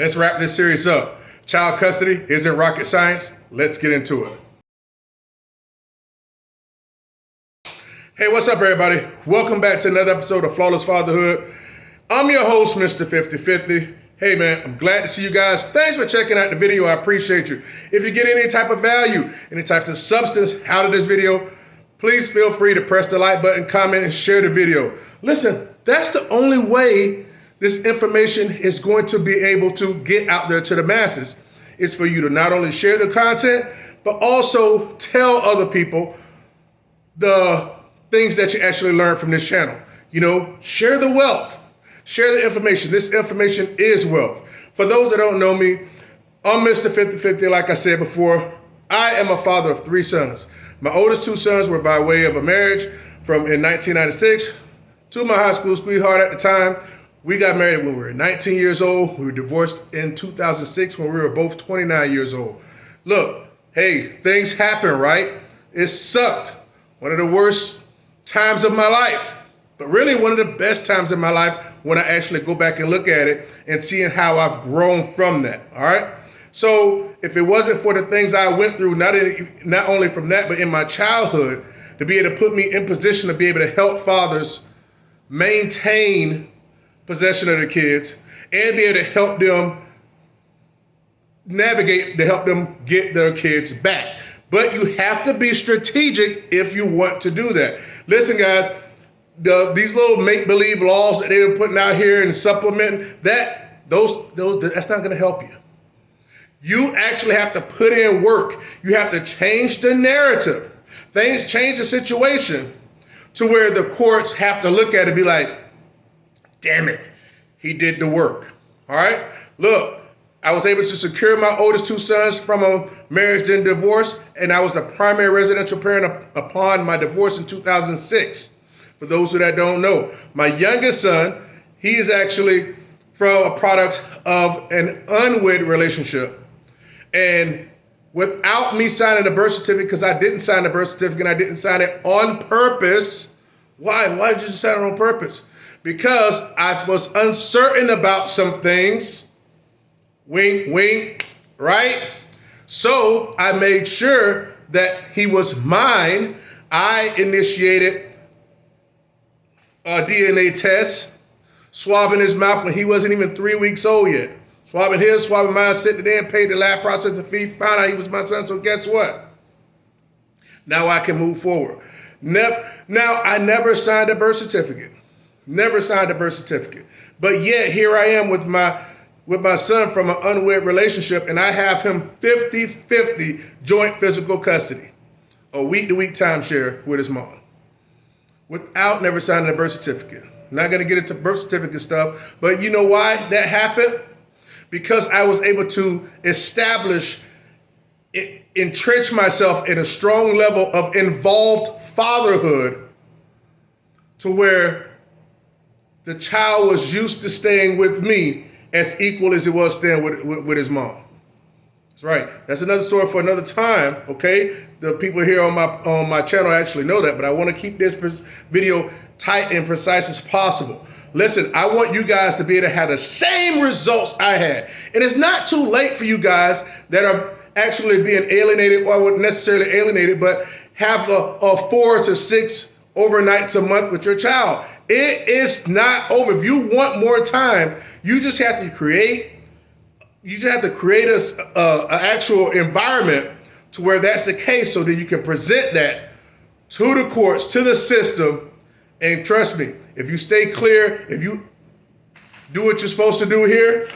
Let's wrap this series up. Child custody isn't rocket science. Let's get into it. Hey, what's up, everybody? Welcome back to another episode of Flawless Fatherhood. I'm your host, Mr. 5050. Hey, man, I'm glad to see you guys. Thanks for checking out the video. I appreciate you. If you get any type of value, any type of substance out of this video, please feel free to press the like button, comment, and share the video. Listen, that's the only way this information is going to be able to get out there to the masses. It's for you to not only share the content, but also tell other people the things that you actually learn from this channel. You know, share the wealth, share the information. This information is wealth. For those that don't know me, I'm Mr. 5050. Like I said before, I am a father of 3 sons. My oldest 2 sons were by way of a marriage in 1996 to my high school sweetheart at the time. We got married when we were 19 years old. We were divorced in 2006 when we were both 29 years old. Look, hey, things happen, right? It sucked. One of the worst times of my life, but really one of the best times in my life when I actually go back and look at it and seeing how I've grown from that, all right? So if it wasn't for the things I went through, not only from that, but in my childhood, to be able to put me in position to be able to help fathers maintain possession of their kids and be able to help them navigate, to help them get their kids back. But you have to be strategic if you want to do that. Listen, guys, these little make-believe laws that they're putting out here and supplementing, that's not going to help you. You actually have to put in work. You have to change the narrative. Change the situation to where the courts have to look at it and be like, damn it, he did the work. All right? Look, I was able to secure my oldest 2 sons from a marriage and divorce, and I was the primary residential parent upon my divorce in 2006. For those that don't know, my youngest son, he is actually from a product of an unwed relationship. And without me signing the birth certificate, because I didn't sign the birth certificate, and I didn't sign it on purpose. Why? Why did you sign it on purpose? Because I was uncertain about some things. Wink, wink, right? So I made sure that he was mine. I initiated a DNA test, swabbing his mouth when he wasn't even 3 weeks old yet. Swabbing his, swabbing mine, sitting there and paid the lab processing fee, found out he was my son, so guess what? Now I can move forward. Now, I never signed a birth certificate. Never signed a birth certificate. But yet, here I am with my son from an unwed relationship, and I have him 50-50 joint physical custody. A week-to-week timeshare with his mom. Without never signing a birth certificate. Not going to get into birth certificate stuff, but you know why that happened? Because I was able to entrench myself in a strong level of involved fatherhood to where the child was used to staying with me as equal as it was staying with his mom. That's right. That's another story for another time, okay? The people here on my channel actually know that, but I want to keep this video tight and precise as possible. Listen, I want you guys to be able to have the same results I had. And it's not too late for you guys that are actually being alienated, or wouldn't necessarily alienated, but have a 4 to 6 overnights a month with your child. It is not over. If you want more time, you just have to create an actual environment to where that's the case, so that you can present that to the courts, to the system. And trust me, if you stay clear, if you do what you're supposed to do here,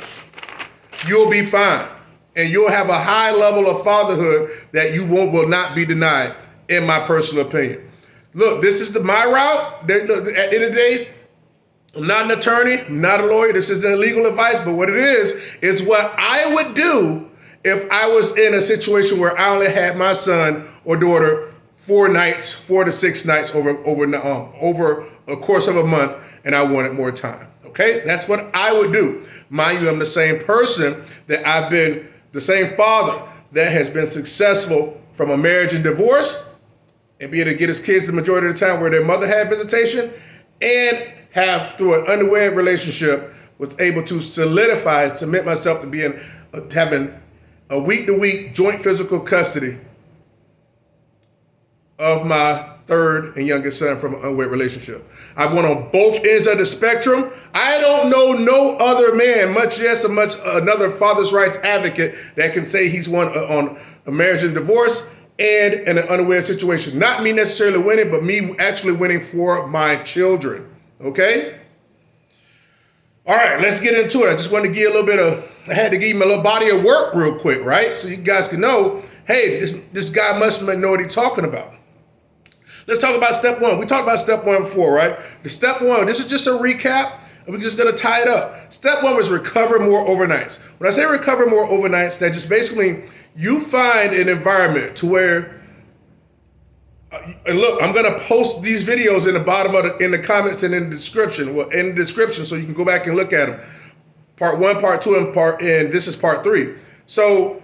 you'll be fine. And you'll have a high level of fatherhood that you will not be denied, in my personal opinion. Look, this is my route. At the end of the day, I'm not an attorney, I'm not a lawyer. This isn't legal advice, but what it is what I would do if I was in a situation where I only had my son or daughter 4 to 6 nights over a course of a month, and I wanted more time. Okay, that's what I would do. Mind you, I'm the same person the same father that has been successful from a marriage and divorce, and be able to get his kids the majority of the time where their mother had visitation, and have, through an unwed relationship, was able to solidify and submit myself to having a week-to-week joint physical custody of my third and youngest son from an unwed relationship. I've went on both ends of the spectrum. I don't know no other man, much another father's rights advocate that can say he's won on a marriage and divorce and in an unaware situation. Not me necessarily winning, but me actually winning for my children. Okay? All right, let's get into it. I just wanted to give I had to give him a little body of work real quick, right? So you guys can know, hey, this guy must know what he's talking about. Let's talk about step one. We talked about step one before, right? The step one, this is just a recap, and we're just gonna tie it up. Step one was recover more overnights. When I say recover more overnights, that just basically you find an environment to where, and look, I'm gonna post these videos in the bottom in the comments and in the description. Well, in the description, so you can go back and look at them. Part 1, part 2, and this is part 3. So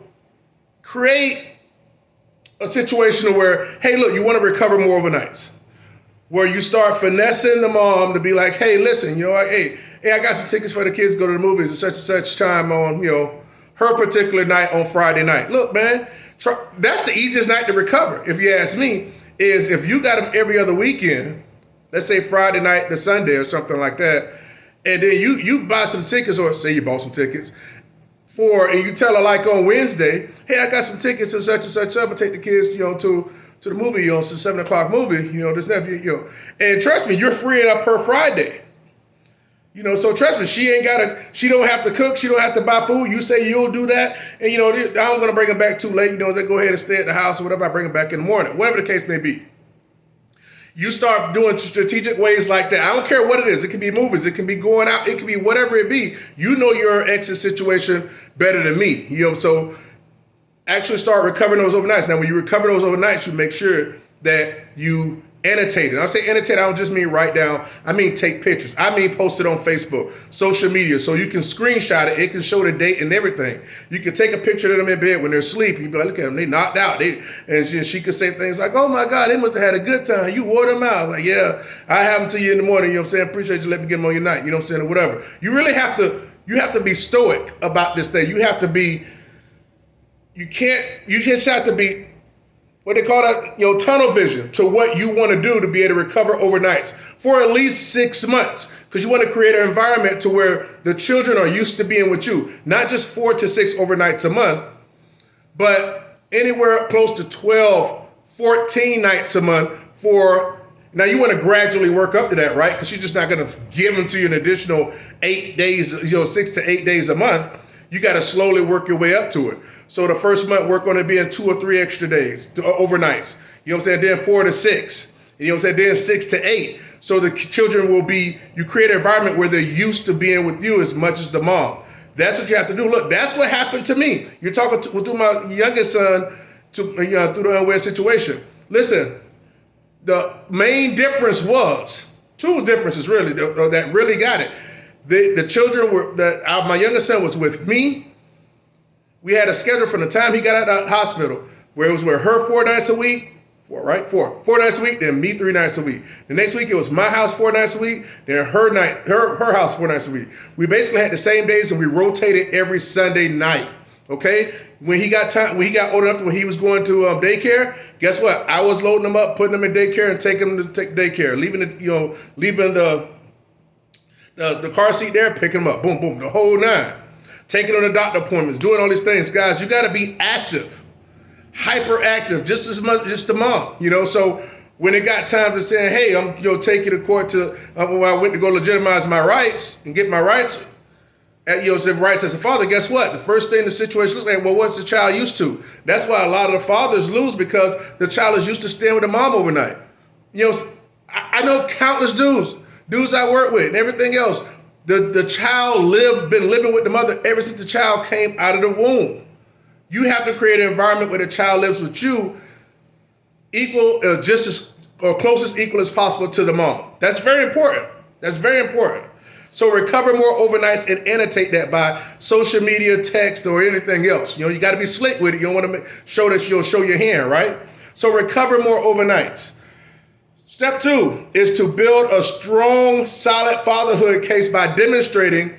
create a situation where, hey, look, you want to recover more overnights, where you start finessing the mom to be like, hey, listen, hey, I got some tickets for the kids to go to the movies at such and such time on, her particular night on Friday night. Look, man, that's the easiest night to recover, if you ask me, is if you got them every other weekend, let's say Friday night to Sunday or something like that, and then you buy some tickets, or say you bought some tickets, and you tell her like on Wednesday, hey, I got some tickets to such and such up, and take the kids, to the movie, to the 7 o'clock movie, this nephew, and trust me, you're freeing up her Friday. So trust me, she don't have to cook, she don't have to buy food. You say you'll do that, and I'm gonna bring them back too late, they go ahead and stay at the house or whatever, I bring them back in the morning, whatever the case may be. You start doing strategic ways like that. I don't care what it is. It can be movies. It can be going out. It can be whatever it be. You know your ex's situation better than me. So actually start recovering those overnights. Now, when you recover those overnights, you make sure that you annotate it. I say annotate, I don't just mean write down. I mean take pictures. I mean post it on Facebook, social media, so you can screenshot it. It can show the date and everything. You can take a picture of them in bed when they're asleep. You be like, look at them, they knocked out. And she could say things like, oh my God, they must have had a good time. You wore them out. Like, yeah, I have them to you in the morning. Appreciate you letting me get them on your night. Or whatever. You really have to be stoic about this thing. You have to be, you just have to be, what they call that, tunnel vision to what you want to do to be able to recover overnights for at least 6 months. Because you want to create an environment to where the children are used to being with you. Not just 4 to 6 overnights a month, but anywhere close to 12, 14 nights a month now you want to gradually work up to that, right? Because you're just not going to give them to you an additional 8 days, 6 to 8 days a month. You got to slowly work your way up to it. So the first month, work on it being 2 or 3 extra days, overnights. Then 4 to 6. Then 6 to 8. So the children you create an environment where they're used to being with you as much as the mom. That's what you have to do. Look, that's what happened to me. You're talking through my youngest son through the unaware situation. Listen, the main difference was, 2 differences really, that really got it. The children my youngest son was with me. We had a schedule from the time he got out of the hospital where it was her 4 nights a week, 4 nights a week, then me 3 nights a week. The next week it was my house 4 nights a week, then her house 4 nights a week. We basically had the same days and we rotated every Sunday night. Okay? When he got old enough to when he was going to daycare, guess what? I was loading him up, putting him in daycare, and taking him to daycare, leaving the car seat there, picking him up, boom, boom, the whole 9. Taking on the doctor appointments, doing all these things. Guys, you got to be active, hyperactive, just as much as the mom, So when it got time to say, hey, I'm take you to court when I went to go legitimize my rights and get my rights, rights as a father, guess what? The first thing the situation looks like, well, what's the child used to? That's why a lot of the fathers lose, because the child is used to staying with the mom overnight. I know countless dudes I work with and everything else. The child been living with the mother ever since the child came out of the womb. You have to create an environment where the child lives with you equal, just as or closest equal as possible to the mom. That's very important. So recover more overnights and annotate that by social media, text, or anything else. You got to be slick with it. You don't want to show that you'll show your hand, right? So recover more overnights. Step 2 is to build a strong, solid fatherhood case by demonstrating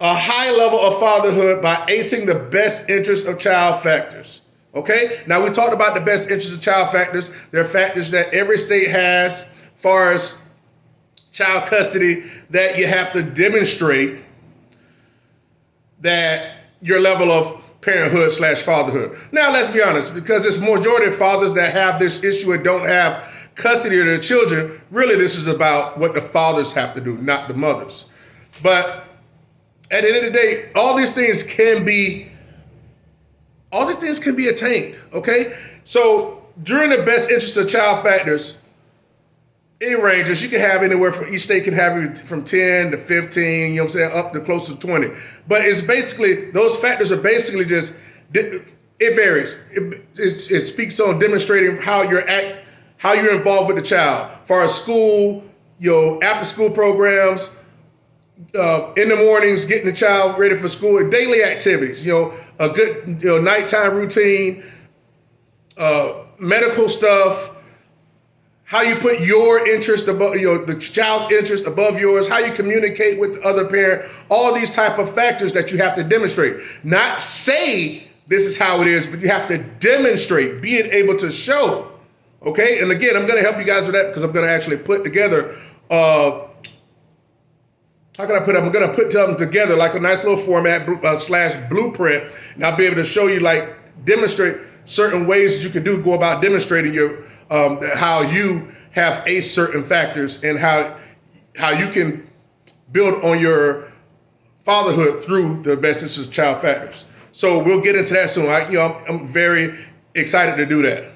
a high level of fatherhood by acing the best interest of child factors. Okay? Now, we talked about the best interest of child factors. There are factors that every state has as far as child custody that you have to demonstrate that your level of parenthood / fatherhood. Now, let's be honest, because it's majority of fathers that have this issue and don't have custody of their children, really this is about what the fathers have to do, not the mothers. But at the end of the day, all these things can be attained, okay? So during the best interest of child factors, it ranges. You can have anywhere from, each state can have from 10 to 15, you know what I'm saying, up to close to 20. But it's basically, those factors are basically just, it varies. It speaks on demonstrating how you're involved with the child. As far as school, after school programs, in the mornings, getting the child ready for school, and daily activities, a good nighttime routine, medical stuff, how you put your interest above, the child's interest above yours, how you communicate with the other parent, all these type of factors that you have to demonstrate. Not say this is how it is, but you have to demonstrate, being able to show. Okay, and again, I'm going to help you guys with that because I'm going to actually put together, I'm going to put them together like a nice little format / blueprint, and I'll be able to show you, demonstrate certain ways that you can go about demonstrating your how you have certain factors and how you can build on your fatherhood through the best interest of child factors. So we'll get into that soon. I'm very excited to do that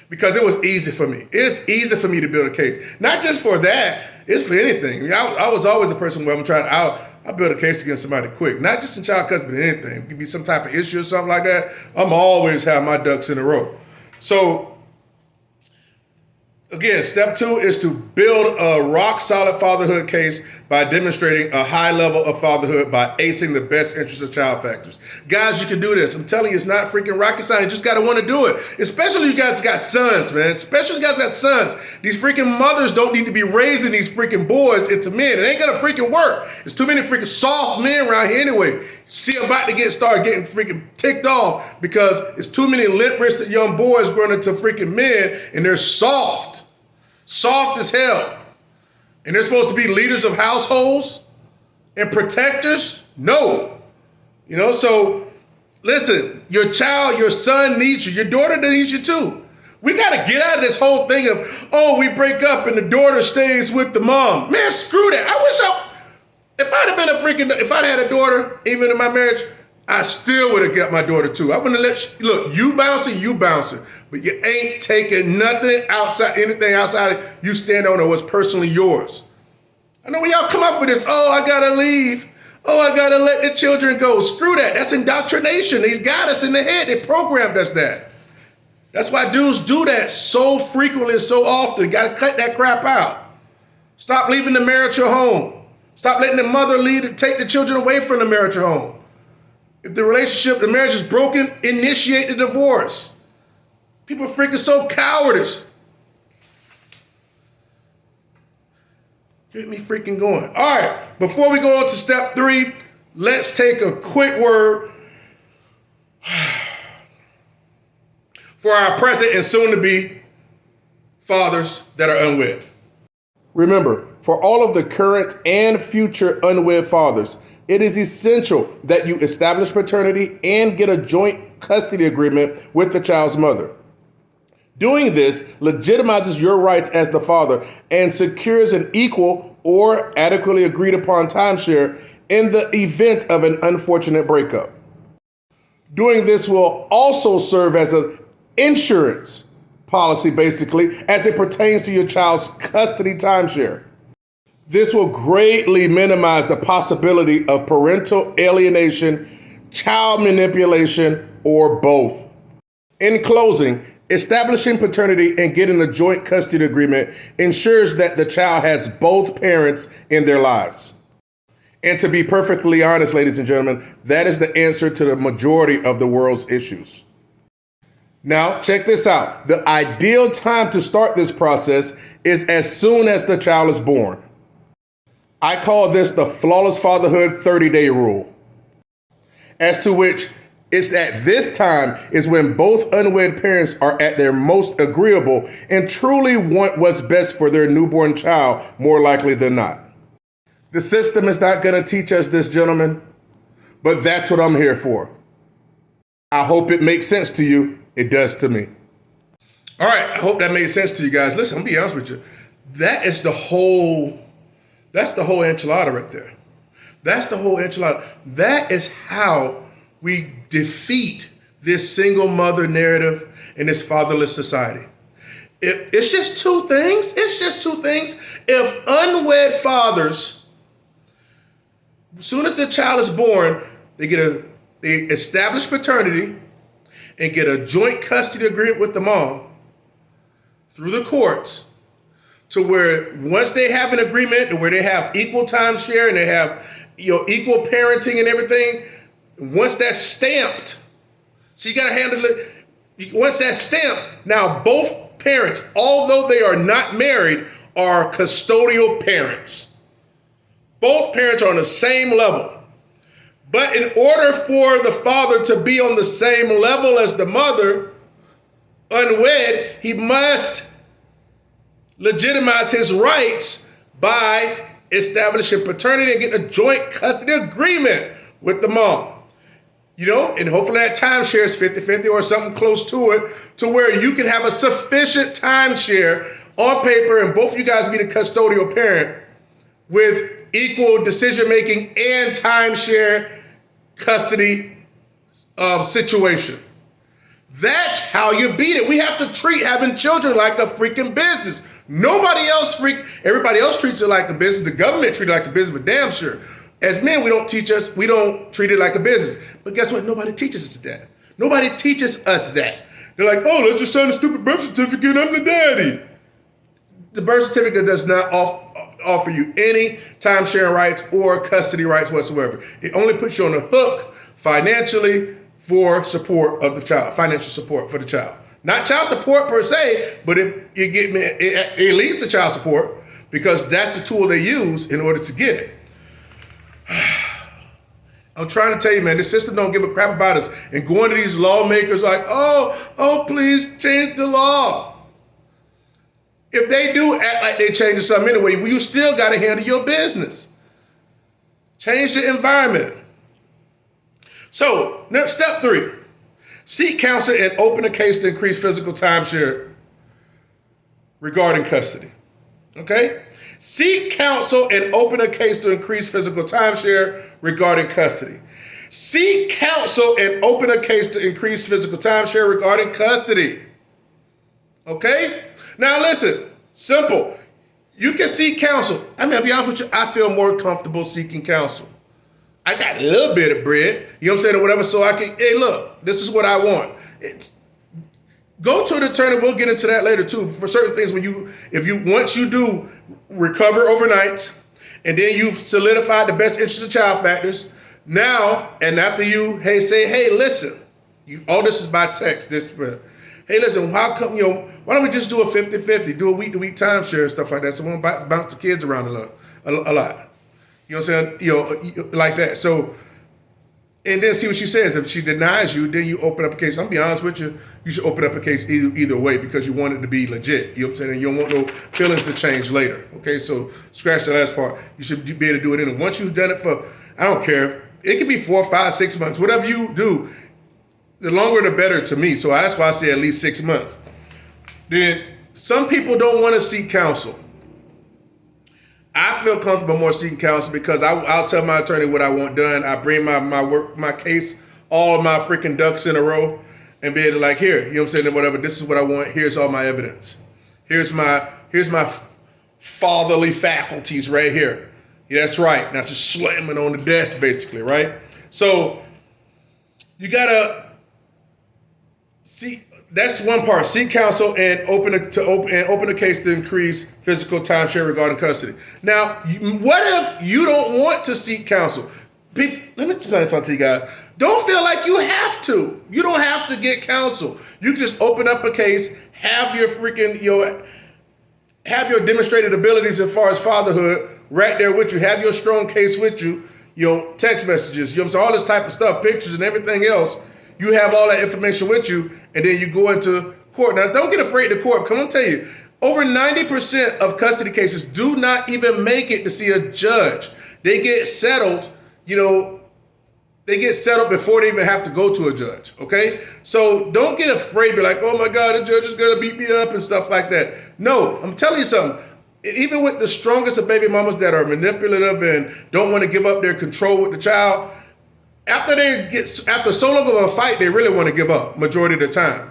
because it was easy for me. It's easy for me to build a case, not just for that. It's for anything. I was always a person where I build a case against somebody quick, not just in child custody, but anything. It could be some type of issue or something like that. I'm always have my ducks in a row. So again, step 2 is to build a rock solid fatherhood case by demonstrating a high level of fatherhood by acing the best interest of child factors. Guys, you can do this. I'm telling you, it's not freaking rocket science. You just got to want to do it. Especially you guys got sons, man. Especially you guys got sons. These freaking mothers don't need to be raising these freaking boys into men. It ain't going to freaking work. There's too many freaking soft men around here anyway. See, I'm about to start getting freaking ticked off because it's too many limp-wristed young boys growing into freaking men, and they're soft. Soft as hell. And they're supposed to be leaders of households and protectors? No. So listen, your son needs you. Your daughter needs you too. We got to get out of this whole thing of, we break up and the daughter stays with the mom. Man, screw that. If I'd had a daughter, even in my marriage, I still would have got my daughter too. I wouldn't have look, you bouncing. But you ain't taking anything outside you stand on or what's personally yours. I know when y'all come up with this, I gotta leave. I gotta let the children go. Screw that. That's indoctrination. They got us in the head. They programmed us that. That's why dudes do that so frequently and so often. Gotta cut that crap out. Stop leaving the marital home. Stop letting the mother lead and take the children away from the marital home. If the marriage is broken, initiate the divorce. People are freaking so cowardice. Get me freaking going. All right, before we go on to step 3, let's take a quick word for our present and soon-to-be fathers that are unwed. Remember, for all of the current and future unwed fathers, it is essential that you establish paternity and get a joint custody agreement with the child's mother. Doing this legitimizes your rights as the father and secures an equal or adequately agreed upon timeshare in the event of an unfortunate breakup. Doing this will also serve as an insurance policy, basically, as it pertains to your child's custody timeshare. This will greatly minimize the possibility of parental alienation, child manipulation, or both. In closing, establishing paternity and getting a joint custody agreement ensures that the child has both parents in their lives. And to be perfectly honest, ladies and gentlemen, that is the answer to the majority of the world's issues. Now, check this out. The ideal time to start this process is as soon as the child is born. I call this the flawless fatherhood 30-day rule, as to which it's at this time is when both unwed parents are at their most agreeable and truly want what's best for their newborn child, more likely than not. The system is not going to teach us this, gentlemen, but that's what I'm here for. I hope it makes sense to you. It does to me. All right, I hope that made sense to you guys. Listen, I'm gonna be honest with you. That's the whole enchilada right there. That's the whole enchilada. That is how we defeat this single mother narrative in this fatherless society. It's just two things. It's just two things. If unwed fathers, as soon as the child is born, they establish paternity and get a joint custody agreement with the mom through the courts, to where once they have an agreement to where they have equal time share and they have equal parenting and everything, once that's stamped, so you got to handle it. Once that's stamped, now both parents, although they are not married, are custodial parents. Both parents are on the same level. But in order for the father to be on the same level as the mother, unwed, he must legitimize his rights by establishing paternity and getting a joint custody agreement with the mom. And hopefully that timeshare is 50-50 or something close to it, to where you can have a sufficient timeshare on paper and both of you guys be the custodial parent with equal decision-making and timeshare custody situation. That's how you beat it. We have to treat having children like a freaking business. Everybody else treats it like a business. The government treats it like a business, but damn sure. As men, we don't treat it like a business. But guess what? Nobody teaches us that. Nobody teaches us that. They're like, oh, let's just sign a stupid birth certificate and I'm the daddy. The birth certificate does not offer you any time-sharing rights or custody rights whatsoever. It only puts you on the hook financially for support of the child, financial support for the child. Not child support per se, but it leads to child support because that's the tool they use in order to get it. I'm trying to tell you, man, the system don't give a crap about us. And going to these lawmakers like, oh, please change the law. If they do act like they're changing something anyway, you still got to handle your business. Change the environment. So, step 3, seek counsel and open a case to increase physical timeshare regarding custody. Okay? Seek counsel and open a case to increase physical timeshare regarding custody. Seek counsel and open a case to increase physical timeshare regarding custody. Okay? Now listen, simple. You can seek counsel. I'll be honest with you, I feel more comfortable seeking counsel. I got a little bit of bread, you know what I'm saying, or whatever, so I can, hey, look, this is what I want. Go to an attorney, we'll get into that later too. For certain things, once you do recover overnight, and then you've solidified the best interest of child factors, now, and after you, say, hey, listen, all this is by text, hey, listen, how come, why don't we just do a 50-50, do a week-to-week timeshare and stuff like that, so we don't bounce the kids around a lot. You know what I'm saying? Like that. So, and then see what she says. If she denies you, then you open up a case. I'm gonna be honest with you, you should open up a case either way because you want it to be legit. You know what I'm saying? And you don't want no feelings to change later. Okay, so scratch the last part. You should be able to do it in. Once you've done it for, I don't care, it could be 4, 5, 6 months, whatever you do, the longer the better to me. So that's why I say at least 6 months. Then some people don't want to seek counsel. I feel comfortable more seeking counsel because I'll tell my attorney what I want done. I bring my case, all of my freaking ducks in a row, and be able to here, you know what I'm saying, whatever, this is what I want, here's all my evidence. Here's my fatherly faculties right here. Yeah, that's right. Now just slamming on the desk basically, right? So you gotta see. That's one part. Seek counsel and open a case to increase physical timeshare regarding custody. Now, what if you don't want to seek counsel? Let me explain something to you guys. Don't feel like you have to. You don't have to get counsel. You can just open up a case, have your demonstrated abilities as far as fatherhood right there with you. Have your strong case with you, text messages, so all this type of stuff, pictures and everything else. You have all that information with you, and then you go into court. Now, don't get afraid to court. Come on, tell you, over 90% of custody cases do not even make it to see a judge. They get settled, they get settled before they even have to go to a judge, okay? So don't get afraid, be like, oh my God, the judge is gonna beat me up and stuff like that. No, I'm telling you something. Even with the strongest of baby mamas that are manipulative and don't want to give up their control with the child, after so long of a fight, they really want to give up majority of the time,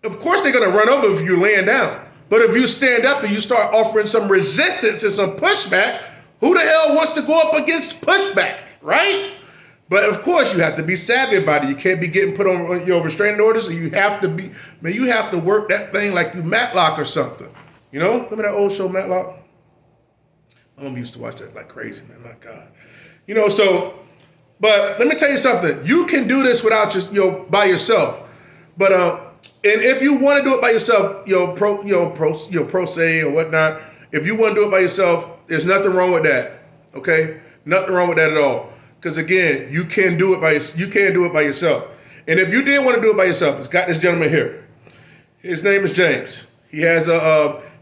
Of course they're gonna run over if you're laying down. But if you stand up and you start offering some resistance and some pushback, who the hell wants to go up against pushback, right? But of course you have to be savvy about it. You can't be getting put on your restraining orders, and you have to work that thing like you Matlock or something. Remember that old show Matlock? My mom used to watch that like crazy, man. My God. But let me tell you something. You can do this without just by yourself. But and if you want to do it by yourself, pro se or whatnot, if you want to do it by yourself, there's nothing wrong with that. Okay? Nothing wrong with that at all. Because again, you can do it by yourself. And if you did want to do it by yourself, it's got this gentleman here. His name is James. He has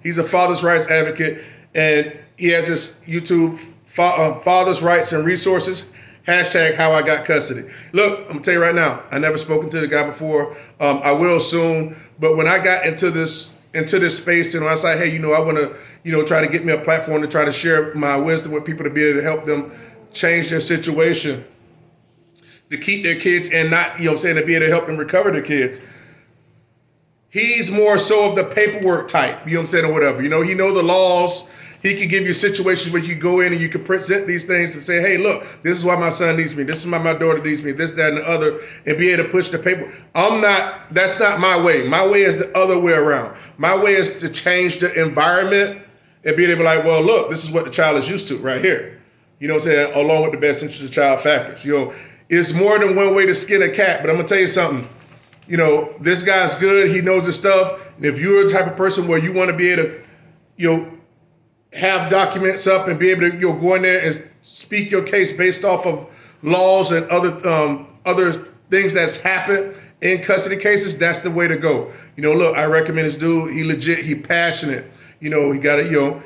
he's a father's rights advocate, and he has this YouTube father's rights and resources. #HowIGotCustody. Look, I'm gonna tell you right now, I never spoken to the guy before. I will soon. But when I got into this space, and I was like, hey, I want to, try to get me a platform to try to share my wisdom with people to be able to help them change their situation, to keep their kids and not, to be able to help them recover their kids. He's more so of the paperwork type, or whatever. He knows the laws. He can give you situations where you go in and you can present these things and say, hey, look, this is why my son needs me. This is why my daughter needs me. This, that, and the other, and be able to push the paper. That's not my way. My way is the other way around. My way is to change the environment and being able to be like, well, look, this is what the child is used to right here. Along with the best interest of the child factors. It's more than one way to skin a cat, but I'm going to tell you something. This guy's good. He knows his stuff. And if you're the type of person where you want to be able to, have documents up and be able to go in there and speak your case based off of laws and other things that's happened in custody cases, that's the way to go. Look, I recommend this dude. He legit, he passionate. He got it,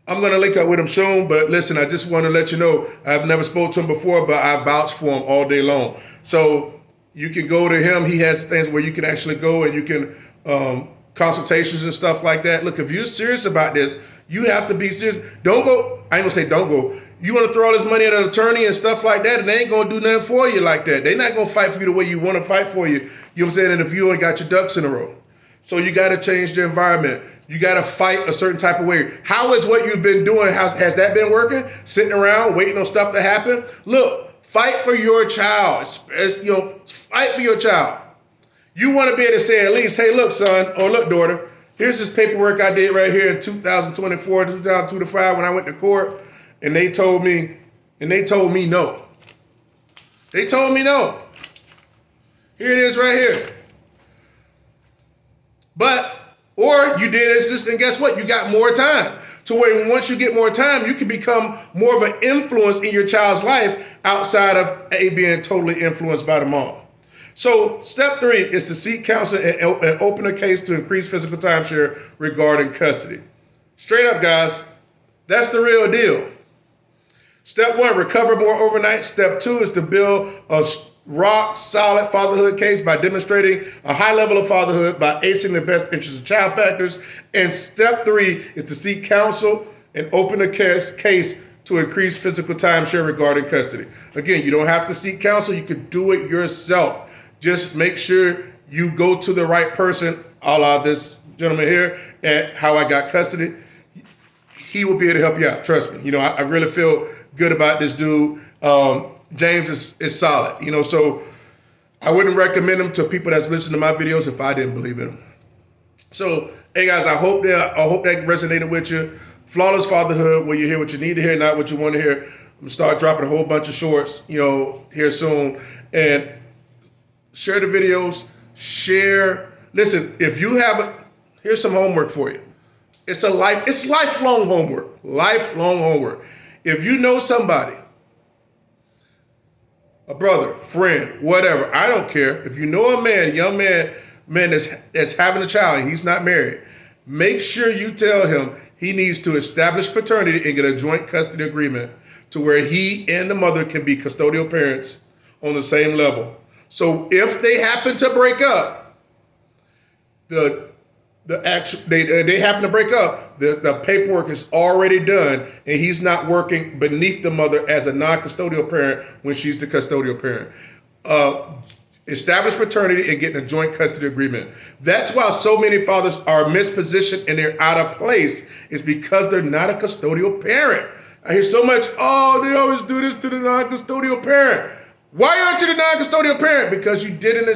I'm going to link up with him soon, but listen, I just want to let you know, I've never spoke to him before, but I vouch for him all day long. So you can go to him. He has things where you can actually go and you can, consultations and stuff like that. Look, if you're serious about this, you have to be serious. Don't go. I ain't gonna say don't go. You want to throw all this money at an attorney and stuff like that, and they ain't gonna do nothing for you like that. They're not gonna fight for you the way you want to fight for you. You know what I'm saying? And if you ain't got your ducks in a row, so you got to change the environment. You got to fight a certain type of way. How is what you've been doing? Has that been working? Sitting around waiting on stuff to happen? Look, fight for your child. Fight for your child. You want to be able to say at least, hey, look, son, or look, daughter. Here's this paperwork I did right here in 2024, 2025 when I went to court, and they told me no. They told me no. Here it is right here. Or you did this, and guess what? You got more time. To where once you get more time, you can become more of an influence in your child's life outside of being totally influenced by the mom. So step 3 is to seek counsel and open a case to increase physical timeshare regarding custody. Straight up, guys, that's the real deal. Step 1, recover more overnight. Step 2 is to build a rock solid fatherhood case by demonstrating a high level of fatherhood by acing the best interest of child factors. And step 3 is to seek counsel and open a case to increase physical timeshare regarding custody. Again, you don't have to seek counsel. You can do it yourself. Just make sure you go to the right person, a la this gentleman here at How I Got Custody. He will be able to help you out. Trust me. I really feel good about this dude. James is solid. So I wouldn't recommend him to people that's listening to my videos if I didn't believe in him. So, hey guys, I hope that resonated with you. Flawless Fatherhood, where you hear what you need to hear, not what you want to hear. I'm gonna start dropping a whole bunch of shorts, here soon. And share the videos, share. Listen, if you have here's some homework for you. It's lifelong homework. Lifelong homework. If you know somebody, a brother, friend, whatever, I don't care. If you know a man, young man that's having a child and he's not married, make sure you tell him he needs to establish paternity and get a joint custody agreement to where he and the mother can be custodial parents on the same level. So if they happen to break up, the paperwork is already done, and he's not working beneath the mother as a non-custodial parent when she's the custodial parent. Establish paternity and getting a joint custody agreement. That's why so many fathers are mispositioned and they're out of place. It's because they're not a custodial parent. I hear so much, oh, they always do this to the non-custodial parent. Why aren't you the non-custodial parent? Because you didn't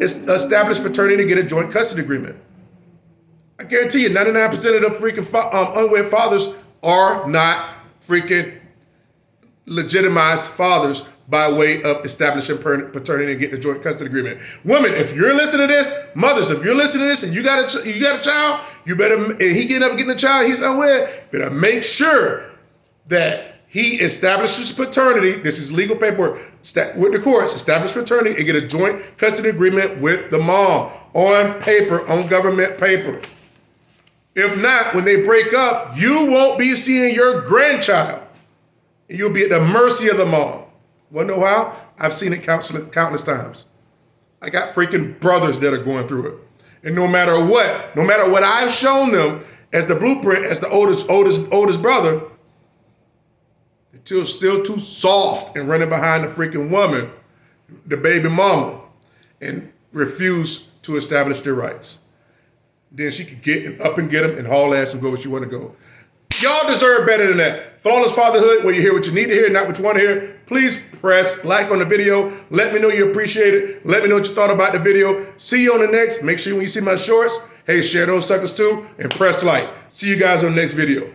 establish paternity to get a joint custody agreement. I guarantee you 99% of the freaking unwed fathers are not freaking legitimized fathers by way of establishing paternity and getting a joint custody agreement. Women, if you're listening to this, mothers, if you're listening to this and you got a child, you better, and he getting a child, he's unwed, better make sure that he establishes paternity. This is legal paperwork with the courts. Establish paternity and get a joint custody agreement with the mom on paper, on government paper. If not, when they break up, you won't be seeing your grandchild. You'll be at the mercy of the mom. Want to know how? I've seen it countless times. I got freaking brothers that are going through it. And no matter what I've shown them as the blueprint, as the oldest brother, they're still too soft and running behind the freaking woman, the baby mama, and refuse to establish their rights. Then she could get up and get them and haul ass and go where she want to go. Y'all deserve better than that. Flawless Fatherhood, where you hear what you need to hear, not what you want to hear. Please press like on the video. Let me know you appreciate it. Let me know what you thought about the video. See you on the next. Make sure when you see my shorts, hey, share those suckers too and press like. See you guys on the next video.